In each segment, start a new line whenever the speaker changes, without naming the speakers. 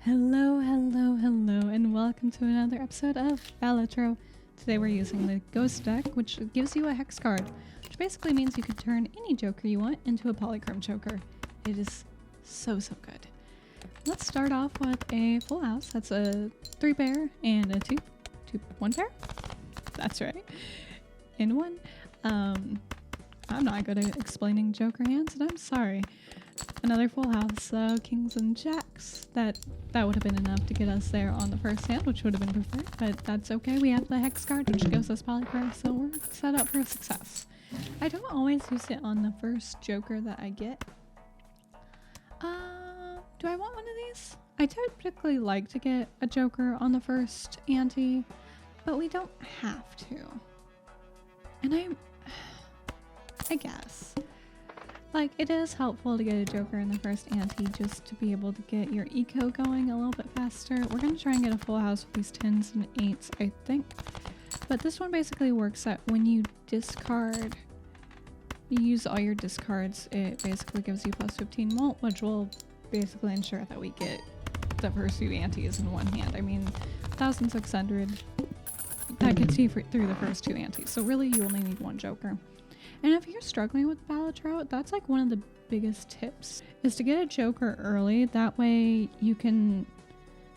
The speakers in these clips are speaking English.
Hello, and welcome to another episode of Balatro. Today we're using the Ghost deck, which gives you a hex card, which basically means you can turn any joker you want into a polychrome joker. It is so good. Let's start off with a full house. That's a 3 pair and a 1 pair? That's right. And 1. I'm not good at explaining joker hands, and I'm sorry. Another full house, so kings and jacks. That would have been enough to get us there on the first hand, which would have been preferred, but that's okay. We have the hex card, which gives us polychrome, so we're set up for success. I don't always use it on the first joker that I get. Do I want one of these? I typically like to get a joker on the first ante, but we don't have to. And I guess. Like, it is helpful to get a joker in the first ante just to be able to get your eco going a little bit faster. We're going to try and get a full house with these 10s and 8s, I think. But this one basically works that when you discard, you use all your discards, it basically gives you plus 15 molt, which will basically ensure that we get the first 2 antes in one hand. I mean, 1,600, that gets you through the first 2 antes. So really, you only need 1 joker. And if you're struggling with Balatro, that's like one of the biggest tips, is to get a joker early. That way you can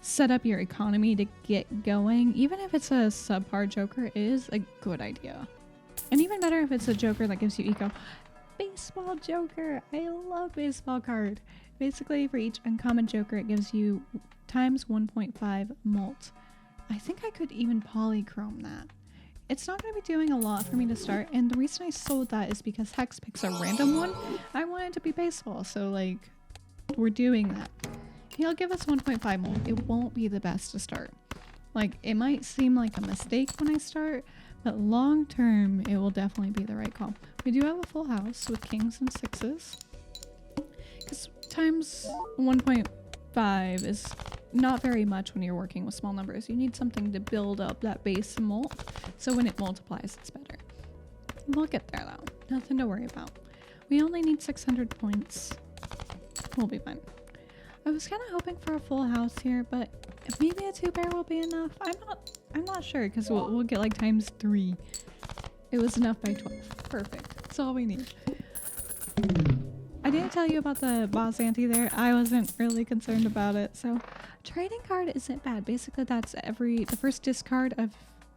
set up your economy to get going. Even if it's a subpar joker, it is a good idea. And even better if it's a joker that gives you eco. Baseball joker! I love baseball card. Basically, for each uncommon joker, it gives you times 1.5 molt. I think I could even polychrome that. It's not going to be doing a lot for me to start, and the reason I sold that is because Hex picks a random one. I want it to be baseball, so like, we're doing that. He'll give us 1.5 molt. It won't be the best to start. Like, it might seem like a mistake when I start, but long term, it will definitely be the right call. We do have a full house with kings and 6s. Because times 1.5 is not very much when you're working with small numbers. You need something to build up that base molt, so when it multiplies, it's better. We'll get there though. Nothing to worry about. We only need 600 points. We'll be fine. I was kind of hoping for a full house here, but maybe a 2 pair will be enough. I'm not sure, because we'll get like times 3. It was enough by 12. Perfect. That's all we need. I didn't tell you about the boss ante there. I wasn't really concerned about it. So trading card isn't bad. Basically, that's the first discard of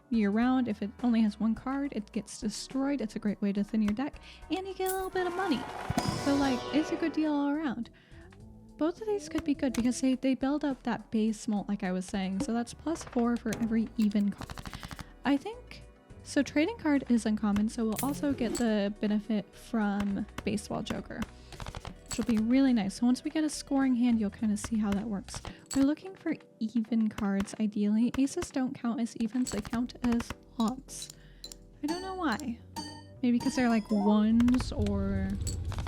your round. If it only has 1 card, it gets destroyed. It's a great way to thin your deck, and you get a little bit of money. So like, it's a good deal all around. Both of these could be good because they build up that base molt like I was saying. So that's plus 4 for every even card. I think, so trading card is uncommon, so we'll also get the benefit from baseball joker, which will be really nice. So once we get a scoring hand, you'll kind of see how that works. We're looking for even cards, ideally. Aces don't count as evens, they count as odds. I don't know why. Maybe because they're like 1s, or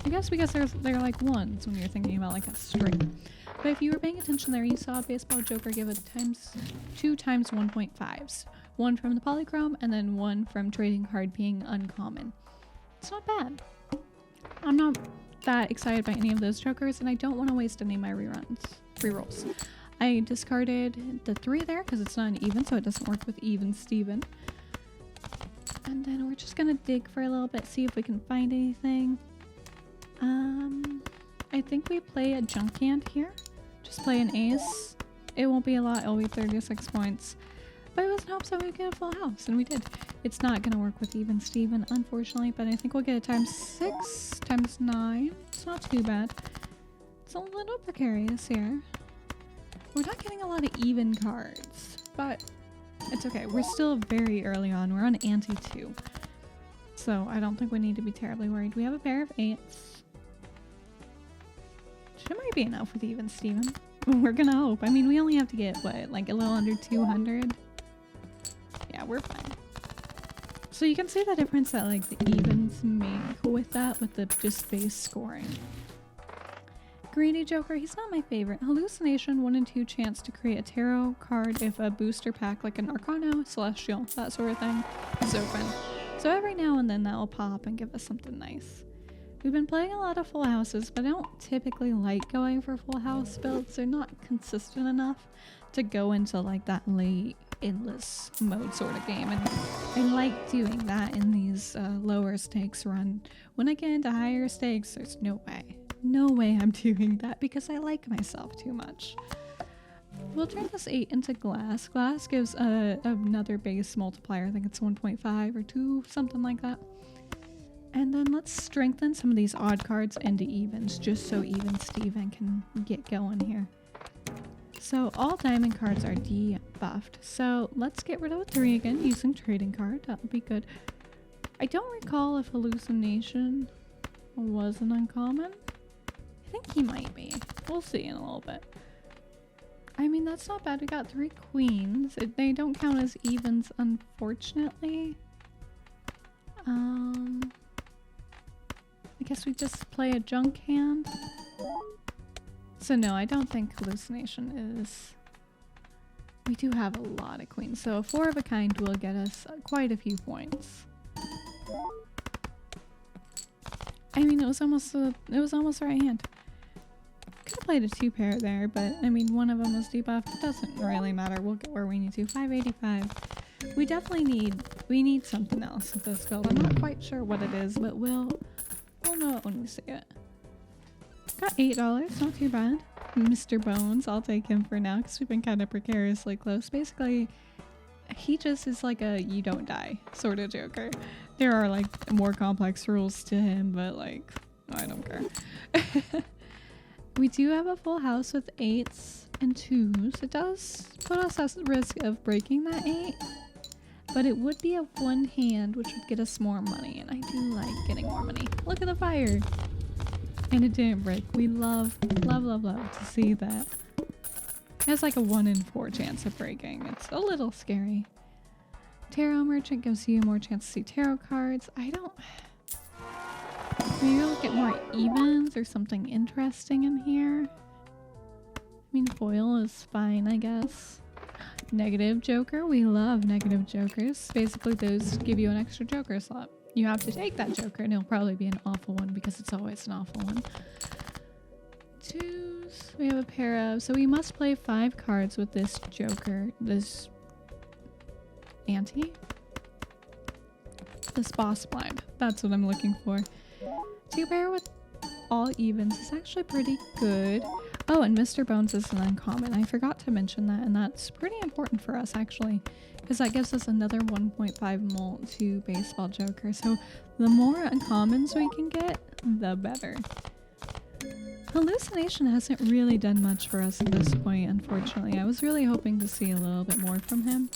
I guess because they're like 1s when you're thinking about like a string. But if you were paying attention there, you saw a baseball joker give us 2 times 1.5s. 1 from the polychrome, and then 1 from trading card being uncommon. It's not bad. I'm not that excited by any of those jokers, and I don't want to waste any of my rerolls. I discarded the 3 there because it's not an even, so it doesn't work with even Steven. And then we're just gonna dig for a little bit, see if we can find anything. I think we play a junk hand here. Just play an ace. It won't be a lot, it'll be 36 points. But it was in hopes that we'd get a full house, and we did. It's not gonna work with even Steven, unfortunately, but I think we'll get a times 6, times 9. It's not too bad. It's a little precarious here. We're not getting a lot of even cards, but it's okay. We're still very early on. We're on ante 2. So I don't think we need to be terribly worried. We have a pair of 8s. Should might be enough with even Steven. We're gonna hope. I mean, we only have to get, what, like a little under 200? Yeah, we're fine. So you can see the difference that like the evens make with that, with the just base scoring. Greedy Joker, he's not my favorite. Hallucination, 1 in 2 chance to create a tarot card if a booster pack like an Arcano, Celestial, that sort of thing is open. So every now and then that will pop and give us something nice. We've been playing a lot of full houses, but I don't typically like going for full house builds. They're not consistent enough to go into like that late endless mode sort of game, and I like doing that in these lower stakes run. When I get into higher stakes, there's no way I'm doing that because I like myself too much. We'll turn this 8 into glass. Glass gives another base multiplier. I think it's 1.5 or 2, something like that. And then let's strengthen some of these odd cards into evens, just so Even Steven can get going here. So all diamond cards are debuffed. So let's get rid of a 3 again using trading card. That would be good. I don't recall if hallucination was an uncommon. I think he might be. We'll see in a little bit. I mean, that's not bad. We got 3 queens. They don't count as evens, unfortunately. I guess we just play a junk hand. So no, I don't think hallucination is... We do have a lot of queens, so a 4 of a kind will get us quite a few points. I mean, it was almost the right hand. Could have played a 2 pair there, but I mean, one of them was debuffed. It doesn't really matter. We'll get where we need to. 585. We definitely need something else with this build. I'm not quite sure what it is, but we'll know it when we see it. Got $8, not too bad. Mr. Bones, I'll take him for now because we've been kind of precariously close. Basically, he just is like a you don't die sort of Joker. There are like more complex rules to him, but like, I don't care. We do have a full house with 8s and 2s. It does put us at risk of breaking that 8, but it would be a 1 hand, which would get us more money, and I do like getting more money. Look at the fire! And it didn't break. We love to see that. It has like a 1 in 4 chance of breaking. It's a little scary. Tarot Merchant gives you more chance to see tarot cards. Maybe we'll get more evens or something interesting in here. I mean, foil is fine, I guess. Negative Joker. We love negative Jokers. Basically, those give you an extra Joker slot. You have to take that Joker, and it'll probably be an awful one because it's always an awful one. 2s. We have a pair of... So we must play 5 cards with this Joker. This... Ante? This boss blind. That's what I'm looking for. 2 pair with all evens is actually pretty good. Oh, and Mr. Bones is an uncommon. I forgot to mention that, and that's pretty important for us, actually, because that gives us another 1.5 mult to Baseball Joker. So the more uncommons we can get, the better. Hallucination hasn't really done much for us at this point, unfortunately. I was really hoping to see a little bit more from him,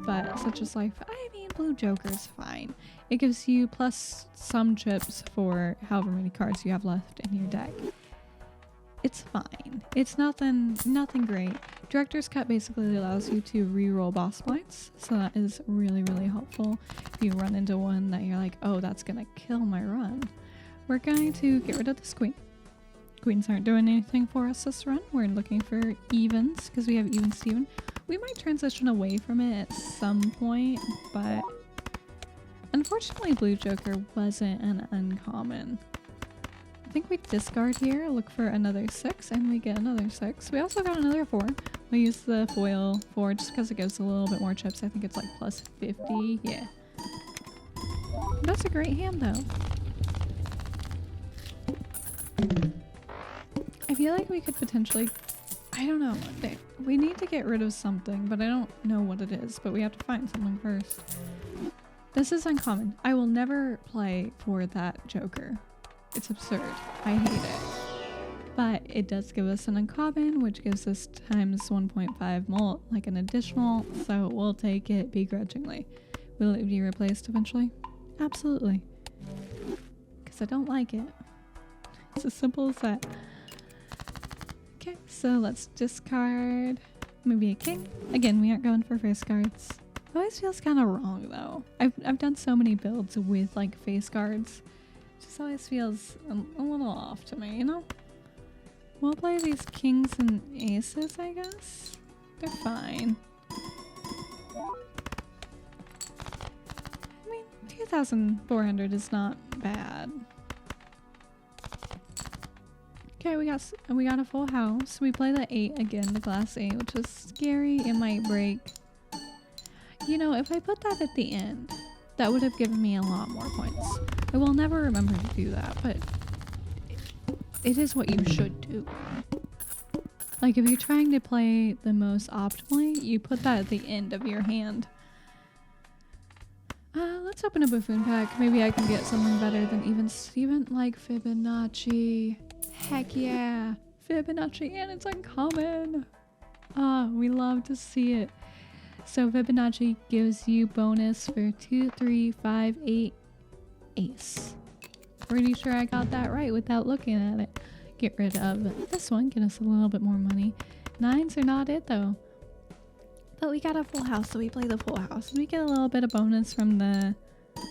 but such is life. I mean, Blue Joker's fine. It gives you plus some chips for however many cards you have left in your deck. It's fine. It's nothing great. Director's Cut basically allows you to re-roll boss blinds, so that is really helpful if you run into one that you're like, oh, that's gonna kill my run. We're going to get rid of this queen. Queens aren't doing anything for us this run. We're looking for evens because we have even Steven. We might transition away from it at some point, but unfortunately Blue Joker wasn't an uncommon. I think we discard here, look for another 6, and we get another 6. We also got another 4. We use the foil 4 just because it gives a little bit more chips. I think it's like plus 50. Yeah. That's a great hand though. I feel like we could potentially... I don't know. We need to get rid of something, but I don't know what it is. But we have to find something first. This is uncommon. I will never play for that Joker. It's absurd. I hate it. But it does give us an uncommon, which gives us times 1.5 mult, like an additional, so we'll take it begrudgingly. Will it be replaced eventually? Absolutely. Because I don't like it. It's as simple as that. Okay, so let's discard maybe a king. Again, we aren't going for face cards. It always feels kind of wrong though. I've done so many builds with like face cards. It just always feels a little off to me, you know? We'll play these kings and aces, I guess. They're fine. I mean, 2,400 is not bad. Okay, we got a full house. We play the 8 again, the glass 8, which is scary. It might break. You know, if I put that at the end, that would have given me a lot more points. I will never remember to do that, but it is what you should do. Like, if you're trying to play the most optimally, you put that at the end of your hand. Let's open a buffoon pack. Maybe I can get something better than even Steven, like Fibonacci. Heck yeah! Fibonacci, and it's uncommon! We love to see it. So Fibonacci gives you bonus for 2, 3, 5, 8, ace. Pretty sure I got that right without looking at it. Get rid of this one, get us a little bit more money. 9s are not it though. But we got a full house, so we play the full house. We get a little bit of bonus from the...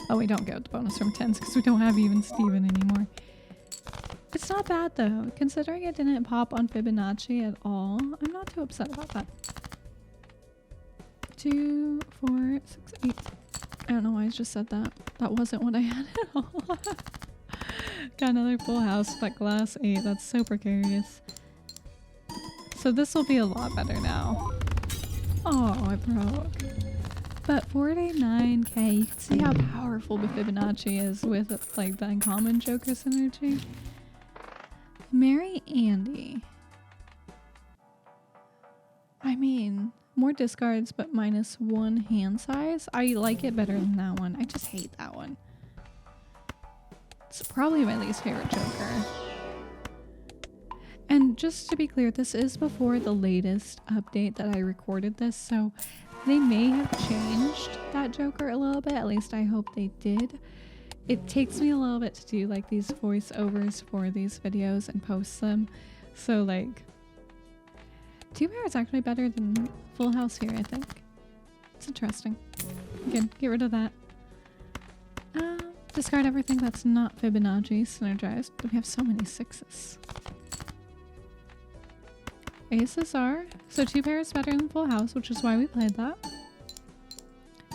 Oh, we don't get the bonus from 10s because we don't have even Steven anymore. It's not bad though. Considering it didn't pop on Fibonacci at all, I'm not too upset about that. 2, 4, 6, 8. I don't know why I just said that. That wasn't what I had at all. Got another full house, but glass 8. That's so precarious. So this will be a lot better now. Oh, I broke. But 49k, you can see how powerful the Fibonacci is with like the uncommon Joker synergy. Marry Andy. I mean, more discards but -1 hand size. I like it better than that one. I just hate that one. It's probably my least favorite Joker. And just to be clear, this is before the latest update that I recorded this, so they may have changed that Joker a little bit. At least I hope they did. It takes me a little bit to do like these voiceovers for these videos and post them. So like 2-pair is actually better than full house here, I think. It's interesting. Again, get rid of that. Discard everything that's not Fibonacci synergized. We have so many 6s. Aces are. So 2-pair is better than full house, which is why we played that.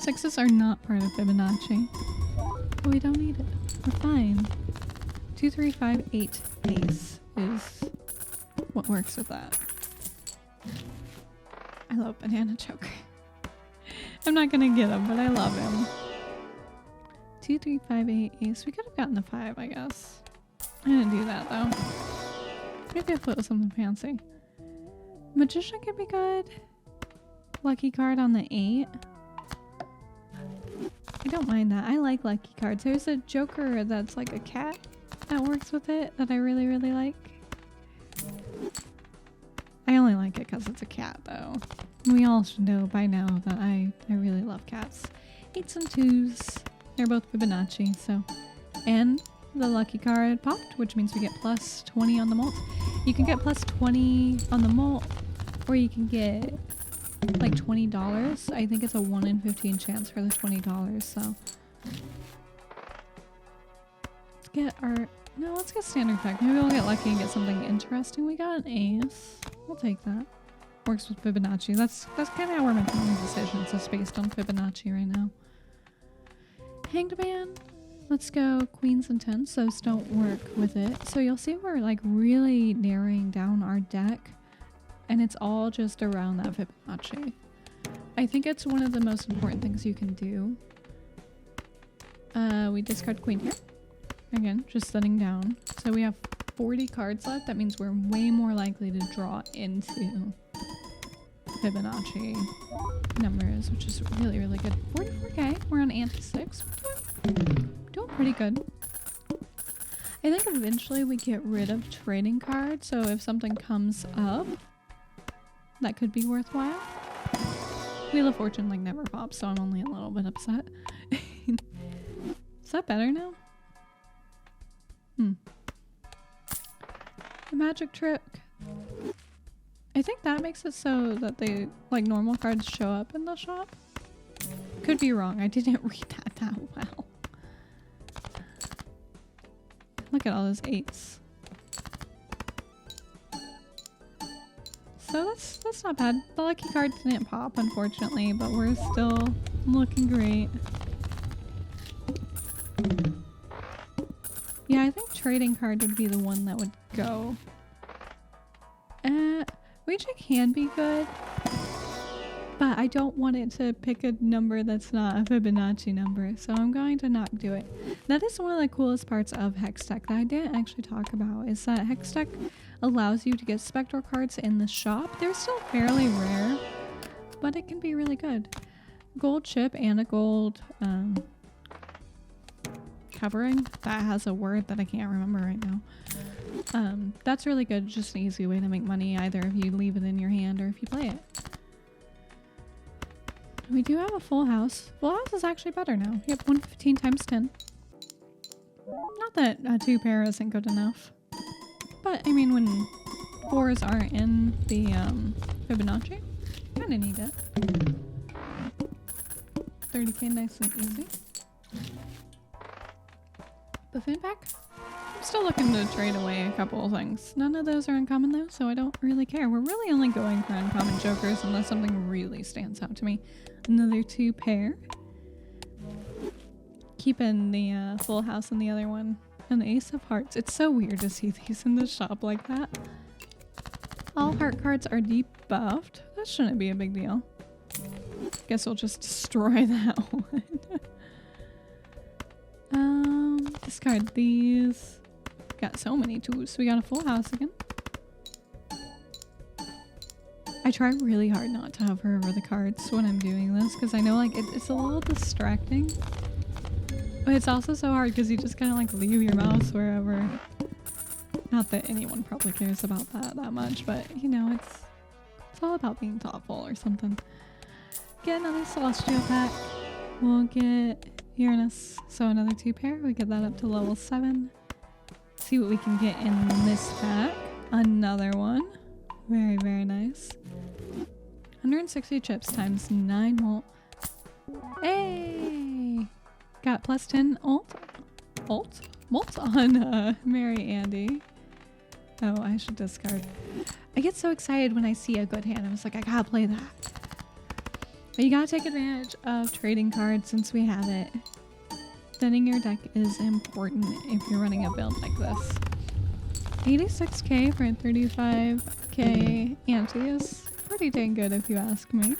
6s are not part of Fibonacci. But we don't need it. We're fine. 2, 3, 5, 8 ace is what works with that. I love Banana Joker. I'm not gonna get him, but I love him. 2, 3, 5, 8 ace. We could have gotten the 5, I guess. I didn't do that though. Maybe if it was something fancy. Magician could be good. Lucky card on the 8. I don't mind that. I like lucky cards. There's a Joker that's like a cat that works with it that I really, really like. I only like it because it's a cat though. We all should know by now that I really love cats. 8s and 2s. They're both Fibonacci, so. And the lucky card popped, which means we get plus 20 on the mult. You can get plus 20 on the mult, or you can get like $20. I think it's a 1 in 15 chance for the $20, so. Let's get our, no, let's get standard pack. Maybe we'll get lucky and get something interesting. We got an ace. We'll take that. Works with Fibonacci. That's kind of how we're making our decisions. It's based on Fibonacci right now. Hanged Man. Let's go queens and 10s. Those don't work with it. So you'll see we're like really narrowing down our deck. And it's all just around that Fibonacci. I think it's one of the most important things you can do. We discard queen here. Again, just setting down. So we have 40 cards left. That means we're way more likely to draw into Fibonacci numbers, which is really, really good. 44k. We're on anti-6. Doing pretty good. I think eventually we get rid of trading cards. So if something comes up, that could be worthwhile. Wheel of Fortune like never pops, so I'm only a little bit upset. Is that better now? The magic trick. I think that makes it so that they like normal cards show up in the shop. Could be wrong. I didn't read that well. Look at all those 8s. So that's not bad. The lucky card didn't pop, unfortunately, but we're still looking great. Yeah, I think trading card would be the one that would go. Ouija can be good, but I don't want it to pick a number that's not a Fibonacci number, so I'm going to not do it. That is one of the coolest parts of Hextech that I didn't actually talk about, is that Hextech allows you to get spectral cards in the shop. They're still fairly rare, but it can be really good. Gold chip and a gold covering. That has a word that I can't remember right now. That's really good. Just an easy way to make money, either if you leave it in your hand or if you play it. We do have a full house. Full house is actually better now. Yep, 115 times 10. Not that a 2 pair isn't good enough. But, I mean, when 4s aren't in the Fibonacci, kinda need it. 30k nice and easy. Buffoon pack? I'm still looking to trade away a couple of things. None of those are uncommon though, so I don't really care. We're really only going for uncommon jokers unless something really stands out to me. Another 2 pair. Keeping the full house in the other one. An ace of hearts. It's so weird to see these in the shop like that. All heart cards are debuffed. That shouldn't be a big deal. Guess we'll just destroy that one. Discard these. Got so many tools. We got a full house again. I try really hard not to hover over the cards when I'm doing this because I know like it's a little distracting. But it's also so hard because you just kind of like leave your mouse wherever. Not that anyone probably cares about that much, but you know, it's all about being thoughtful or something. Get another celestial pack. We'll get Uranus. So another 2 pair. We get that up to level 7. See what we can get in this pack. Another one. Very, very nice. 160 chips times 9 volt. Hey! Got plus 10 molt on Mary Andy. Oh, I should discard. I get so excited when I see a good hand. I was like, I gotta play that. But you gotta take advantage of trading cards since we have it. Thinning your deck is important if you're running a build like this. 86k for 35k ante is pretty dang good if you ask me.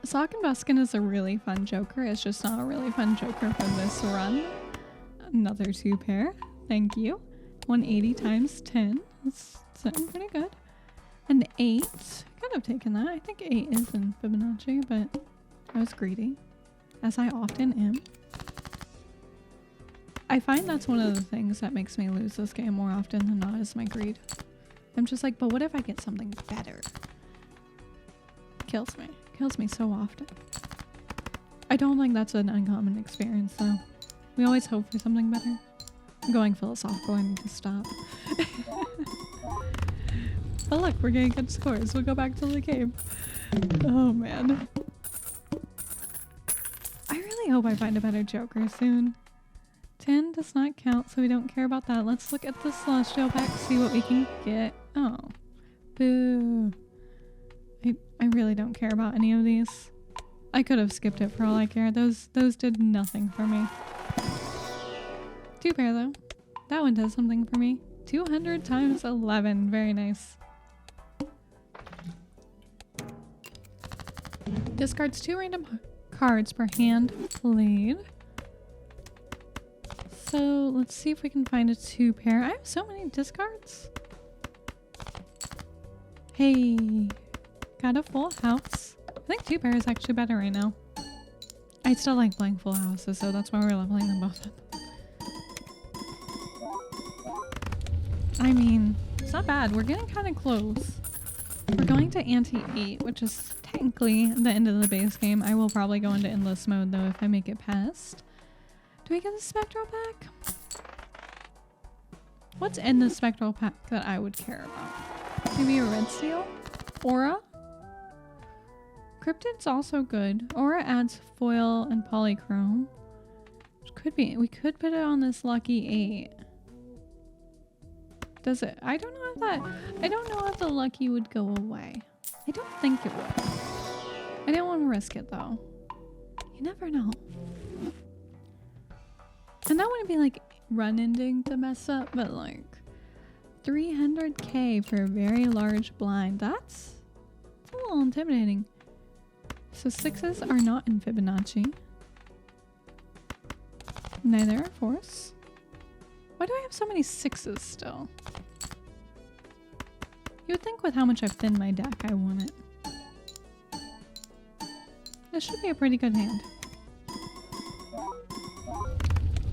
Sock and Buskin is a really fun joker. It's just not a really fun joker for this run. Another 2 pair. Thank you. 180 times 10. That's something pretty good. An 8. Could have taken that. I think 8 is in Fibonacci, but I was greedy. As I often am. I find that's one of the things that makes me lose this game more often than not is my greed. I'm just like, but what if I get something better? Kills me. Kills me so often. I don't think that's an uncommon experience though. We always hope for something better. I'm going philosophical. I need to stop. But look, we're getting good scores. We'll go back to the game. Oh man. I really hope I find a better joker soon. 10 does not count, so we don't care about that. Let's look at the celestial pack, see what we can get. Oh. Boo. I really don't care about any of these. I could have skipped it for all I care. Those did nothing for me. 2 pair though. That one does something for me. 200 times 11. Very nice. Discards 2 random cards per hand played. So let's see if we can find a 2 pair. I have so many discards. Hey, got a full house. I think 2 pair is actually better right now. I still like playing full houses, so that's why we're leveling them both up. I mean, it's not bad. We're getting kind of close. We're going to ante 8, which is technically the end of the base game. I will probably go into endless mode though if I make it past. Do we get the spectral pack? What's in the spectral pack that I would care about? Maybe a red seal? Aura? Cryptid's also good. Aura adds foil and polychrome. Which could be, we could put it on this lucky 8. Does it? I don't know if the lucky would go away. I don't think it would. I didn't want to risk it though. You never know. And that wouldn't be like run ending to mess up, but like 300k for a very large blind. That's a little intimidating. So 6s are not in Fibonacci. Neither are 4s. Why do I have so many 6s still? You would think with how much I've thinned my deck, I want it. This should be a pretty good hand.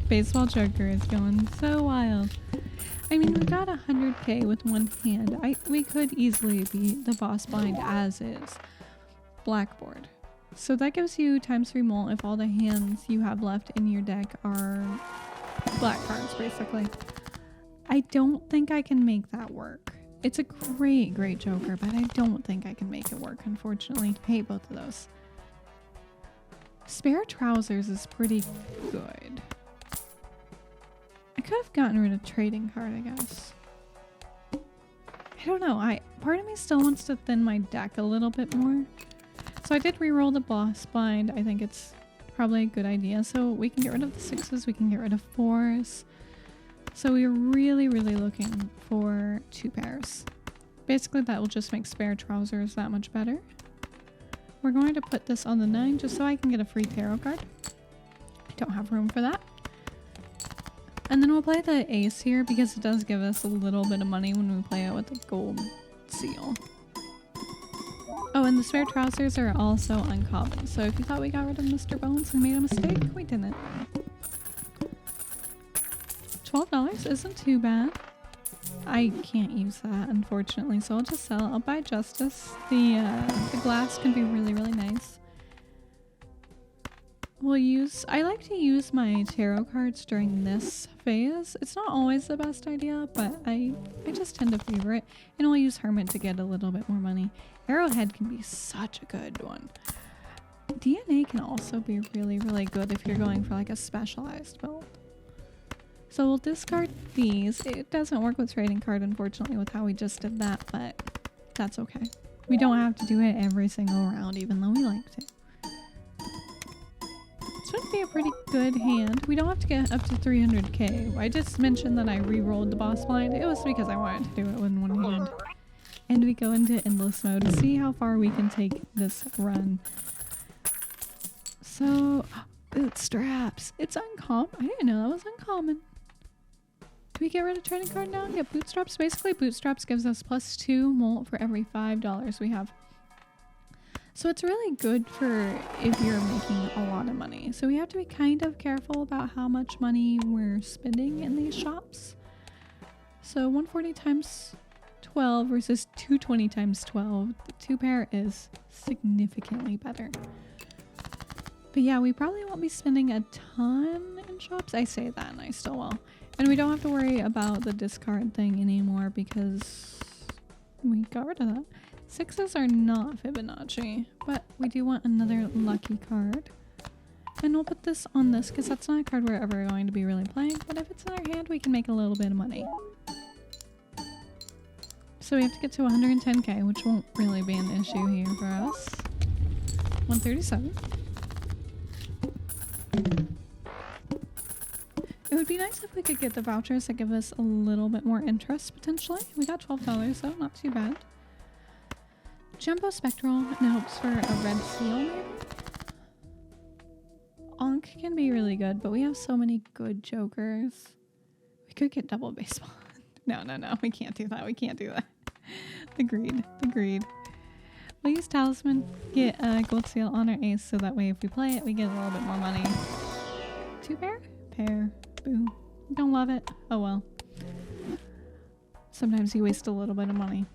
Baseball Joker is going so wild. I mean, we got 100k with one hand. We could easily beat the boss blind as is. Blackboard. So that gives you ×3 mult if all the hands you have left in your deck are black cards, basically. I don't think I can make that work. It's a great, great Joker, but I don't think I can make it work, unfortunately. I hate both of those. Spare Trousers is pretty good. I could have gotten rid of trading card, I guess. I don't know. Part of me still wants to thin my deck a little bit more. So I did re-roll the boss blind. I think it's probably a good idea. So we can get rid of the 6s. We can get rid of 4s. So we're really, really looking for 2 pairs. Basically, that will just make Spare Trousers that much better. We're going to put this on the 9 just so I can get a free tarot card. I don't have room for that. And then we'll play the ace here because it does give us a little bit of money when we play it with the gold seal. Oh, and the Spare Trousers are also uncommon. So if you thought we got rid of Mr. Bones and made a mistake, we didn't. $12 isn't too bad. I can't use that, unfortunately, so I'll just sell it. I'll buy Justice. The glass can be really, really nice. I like to use my tarot cards during this phase. It's not always the best idea, but I just tend to favor it. And we'll use Hermit to get a little bit more money. Arrowhead can be such a good one. DNA can also be really, really good if you're going for like a specialized build. So we'll discard these. It doesn't work with trading card, unfortunately, with how we just did that, but that's okay. We don't have to do it every single round, even though we like to. This would be a pretty good hand. We don't have to get up to 300k. I just mentioned that I re-rolled the boss blind. It was because I wanted to do it in one hand. And we go into endless mode to see how far we can take this run. So, bootstraps. It's uncommon. I didn't know that was uncommon. Do we get rid of trading card now and get bootstraps? Basically, bootstraps gives us +2 mult for every $5 we have. So it's really good for if you're making a lot of money. So we have to be kind of careful about how much money we're spending in these shops. So 140 times 12 versus 220 times 12. The 2 pair is significantly better. But yeah, we probably won't be spending a ton in shops. I say that and I still will. And we don't have to worry about the discard thing anymore because we got rid of that. 6s are not Fibonacci, but we do want another lucky card. And we'll put this on this because that's not a card we're ever going to be really playing, but if it's in our hand, we can make a little bit of money. So we have to get to 110k, which won't really be an issue here for us. 137. It would be nice if we could get the vouchers that give us a little bit more interest, potentially. We got $12, so not too bad. Jumbo Spectral in hopes for a red seal, maybe? Onk can be really good, but we have so many good jokers. We could get double baseball. No, we can't do that. We can't do that. The greed. We'll use Talisman, get a gold seal on our ace, so that way if we play it, we get a little bit more money. 2 pair? Pair. Boo. Don't love it. Oh well. Sometimes you waste a little bit of money.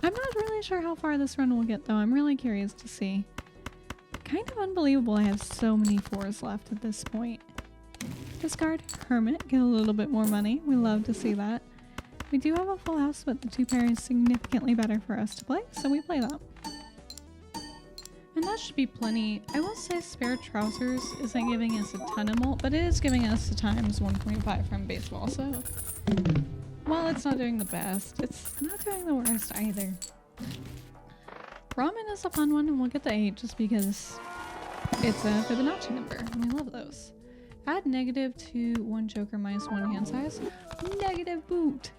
I'm not really sure how far this run will get though. I'm really curious to see. Kind of unbelievable I have so many 4s left at this point. Discard Hermit, get a little bit more money. We love to see that. We do have a full house, but the 2 pair is significantly better for us to play, so we play that. And that should be plenty. I will say Spare Trousers isn't giving us a ton of mult, but it is giving us a times 1.5 from baseball, so while it's not doing the best, it's not doing the worst either. Ramen is a fun one, and we'll get the 8 just because it's a Fibonacci number, and we love those. Add negative to 1 joker minus 1 hand size. Negative boot.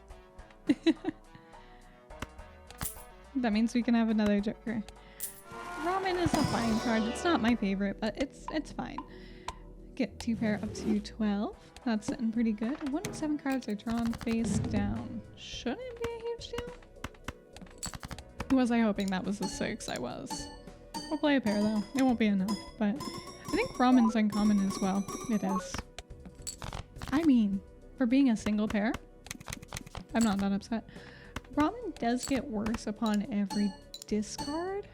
That means we can have another Joker. Ramen is a fine card. It's not my favorite, but it's fine. Get 2 pair up to 12. That's sitting pretty good. 1 in 7 cards are drawn face down. Shouldn't be a huge deal. Was I hoping that was a 6? I was. We'll play a pair though. It won't be enough, but I think ramen's uncommon as well. It is. I mean, for being a single pair, I'm not that upset. Ramen does get worse upon every discard,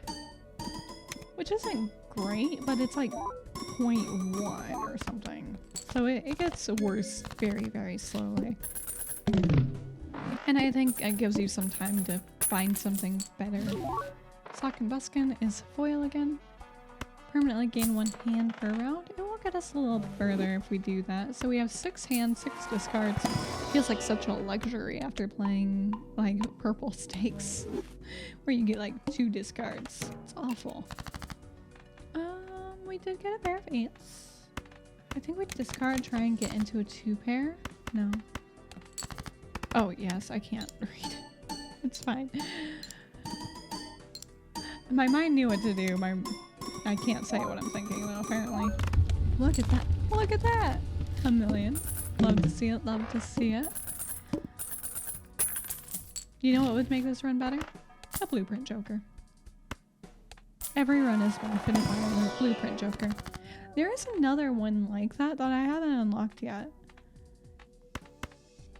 which isn't great, but it's like 0.1 or something. So it gets worse very, very slowly. And I think it gives you some time to find something better. Sock and Buskin is foil again. Permanently gain 1 hand per round. It will get us a little further if we do that. So we have 6 hands, 6 discards. Feels like such a luxury after playing like purple stakes where you get like 2 discards. It's awful. We did get a pair of 8s. I think we discard, try and get into a 2 pair. No. Oh yes, I can't read. It's fine. My mind knew what to do. I can't say what I'm thinking though, apparently. Look at that. Look at that. A million. Love to see it. Love to see it. You know what would make this run better? A blueprint Joker. Every run is benefited by a blueprint Joker. There is another one like that I haven't unlocked yet.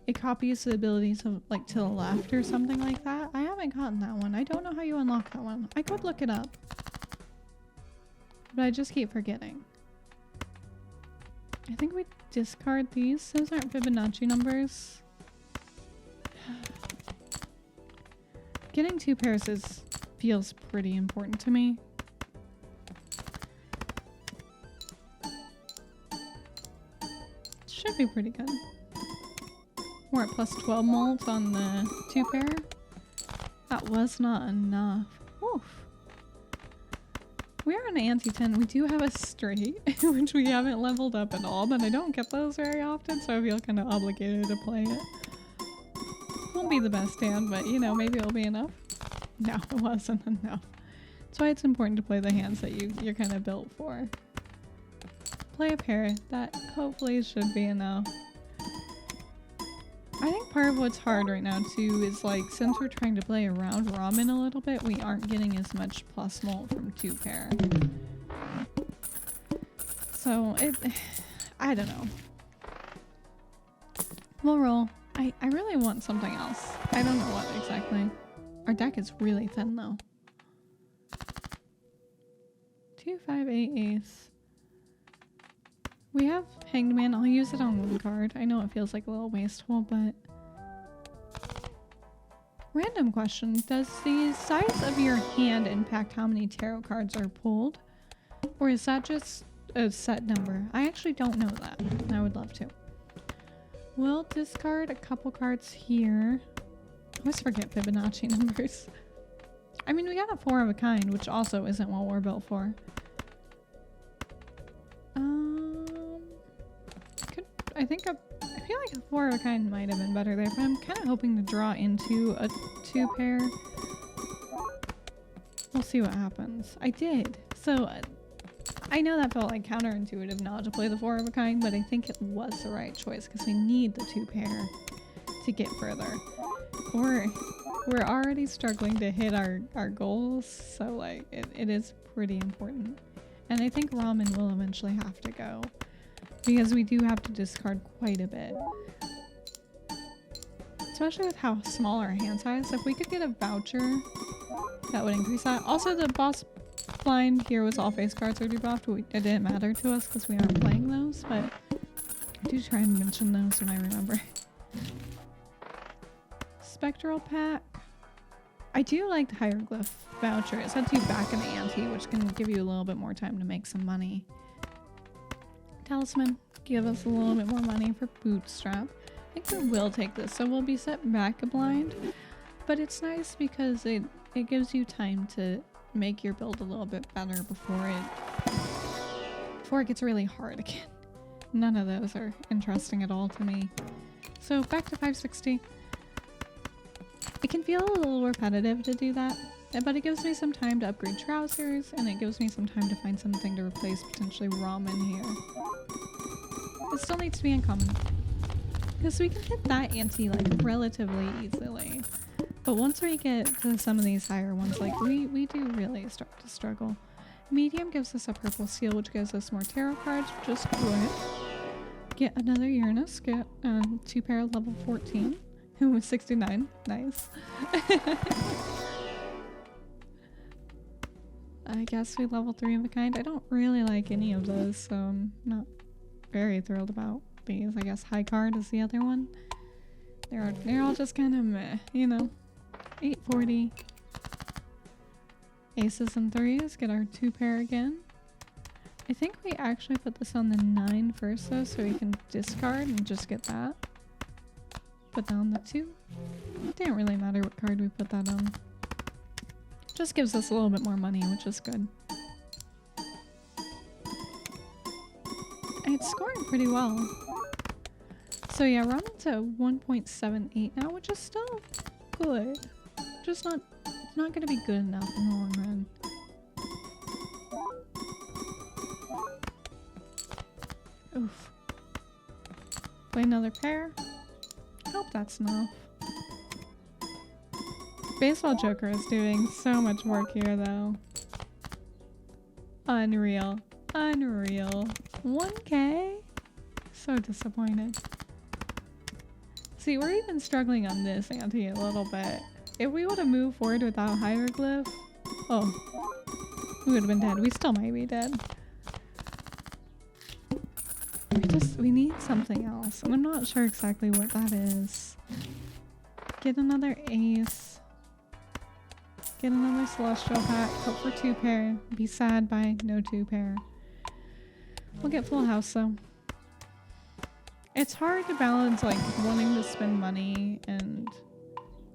It copies the abilities of like to the left or something like that. I haven't gotten that one. I don't know how you unlock that one. I could look it up. But I just keep forgetting. I think we discard these. Those aren't Fibonacci numbers. Getting 2 pairs feels pretty important to me. Should be pretty good. We're at plus 12 mult on the 2 pair. That was not enough. Oof. We are on anti-10. We do have a straight, which we haven't leveled up at all, but I don't get those very often, so I feel kind of obligated to play it. Won't be the best hand, but you know, maybe it'll be enough. No, it wasn't enough. That's why it's important to play the hands that you're kind of built for. Play a pair. That hopefully should be enough. I think part of what's hard right now too is like since we're trying to play around ramen a little bit, we aren't getting as much plus mult from 2 pair. So I don't know. We'll roll. I really want something else. I don't know what exactly. Our deck is really thin though. 2, 5, 8 ace. We have Hanged Man. I'll use it on 1 card. I know it feels like a little wasteful, but... Random question. Does the size of your hand impact how many tarot cards are pulled? Or is that just a set number? I actually don't know that. I would love to. We'll discard a couple cards here. I always forget Fibonacci numbers. I mean, we got a 4 of a kind, which also isn't what we're built for. I feel like a 4 of a kind might have been better there, but I'm kind of hoping to draw into a 2 pair. We'll see what happens. I did. So I know that felt like counterintuitive not to play the 4 of a kind, but I think it was the right choice because we need the 2 pair to get further. We're already struggling to hit our goals, so like it is pretty important. And I think ramen will eventually have to go. Because we do have to discard quite a bit. Especially with how small our hand size. If we could get a voucher, that would increase that. Also, the boss blind here was all face cards are debuffed. It didn't matter to us because we aren't playing those, but I do try and mention those when I remember. Spectral pack. I do like the hieroglyph voucher. It sets you back in the ante, which can give you a little bit more time to make some money. Talisman, give us a little bit more money for bootstrap. I think we will take this, so we'll be set back a blind, but it's nice because it gives you time to make your build a little bit better before it gets really hard again. None of those are interesting at all to me. So back to 560. It can feel a little repetitive to do that, but it gives me some time to upgrade trousers, and it gives me some time to find something to replace potentially ramen here. It still needs to be uncommon, because we can hit that ante like relatively easily. But once we get to some of these higher ones, like we do really start to struggle. Medium gives us a purple seal, which gives us more tarot cards, which is good. Get another Uranus, get 2 pair level 14. With 69, nice. I guess we level 3 of a kind. I don't really like any of those, so I'm not very thrilled about these. I guess high card is the other one. They're all just kind of meh, you know. 840. Aces and threes, get our 2 pair again. I think we actually put this on the 9 first though, so we can discard and just get that. Put down the 2. It didn't really matter what card we put that on. Just gives us a little bit more money, which is good. And it's scoring pretty well. So yeah, we're on to 1.78 now, which is still good. Just not, it's not gonna be good enough in the long run. Oof. Play another pair. Hope that's enough. Baseball Joker is doing so much work here though. Unreal. Unreal. 1K? So disappointed. See, we're even struggling on this ante a little bit. If we would have moved forward without hieroglyph, oh, we would have been dead. We still might be dead. We need something else, and I'm not sure exactly what that is. Get another ace. Get another celestial pack. Hope for 2 pair. Be sad by no 2 pair. We'll get full house though. It's hard to balance like wanting to spend money and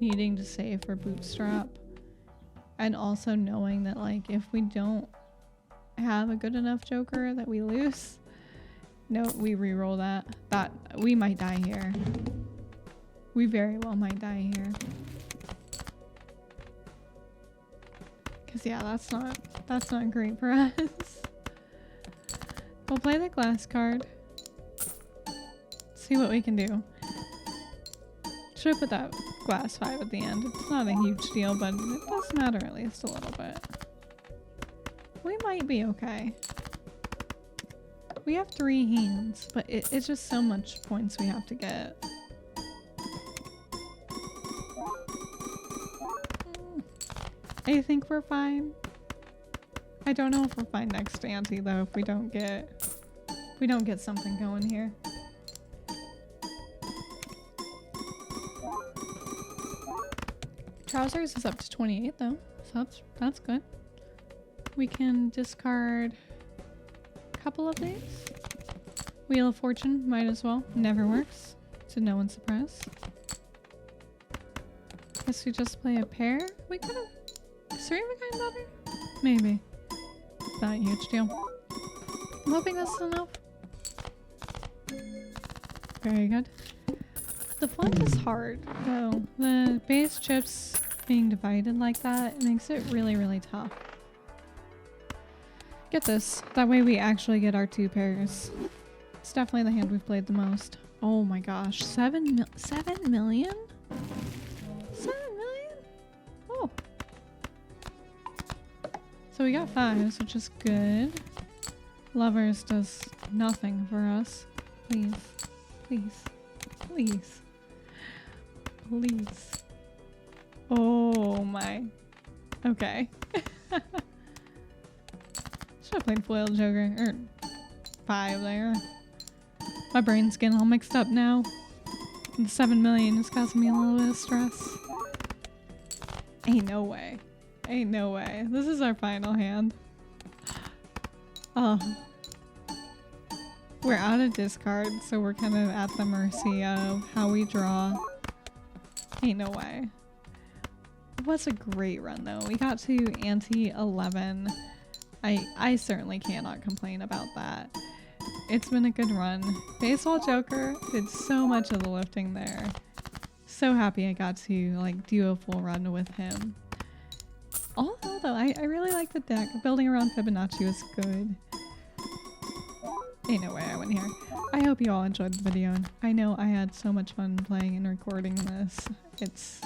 needing to save for bootstrap, and also knowing that like if we don't have a good enough joker that we lose. No, we re-roll that. That we might die here. We very well might die here. Cause yeah, that's not great for us. We'll play the glass card. See what we can do. Should have put that glass 5 at the end. It's not a huge deal, but it does matter at least a little bit. We might be okay. We have 3 hands, but it's just so much points we have to get. I think we're fine. I don't know if we're fine next ante though if we don't get something going here. Trousers is up to 28 though, so that's good. We can discard couple of these. Wheel of Fortune, might as well. Never works. To no one's surprise. Guess we just play a pair. We could have... Is 3 of a kind better? Maybe. Not a huge deal. I'm hoping this is enough. Very good. The font is hard, though. The base chips being divided like that makes it really, really tough. Get this. That way we actually get our 2 pairs. It's definitely the hand we've played the most. Oh my gosh. 7 million? 7 million? Oh. So we got 5s, which is good. Lovers does nothing for us. Please. Please. Please. Please. Oh my. Okay. Should have played foil joker, or 5 there. My brain's getting all mixed up now. And 7 million is causing me a little bit of stress. Ain't no way. Ain't no way. This is our final hand. Oh. We're out of discard, so we're kind of at the mercy of how we draw. Ain't no way. It was a great run though. We got to ante 11. I certainly cannot complain about that. It's been a good run. Baseball Joker did so much of the lifting there. so happy I got to like do a full run with him. Although I really like the deck. Building around Fibonacci was good. Ain't no way I went here. I hope you all enjoyed the video. I know I had so much fun playing and recording this. It's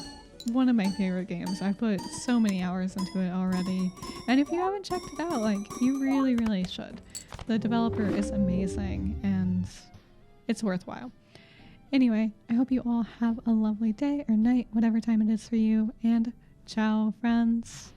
one of my favorite games. I put so many hours into it already. And if you haven't checked it out, like, you really, really should. The developer is amazing and it's worthwhile. Anyway, I hope you all have a lovely day or night, whatever time it is for you, and ciao, friends.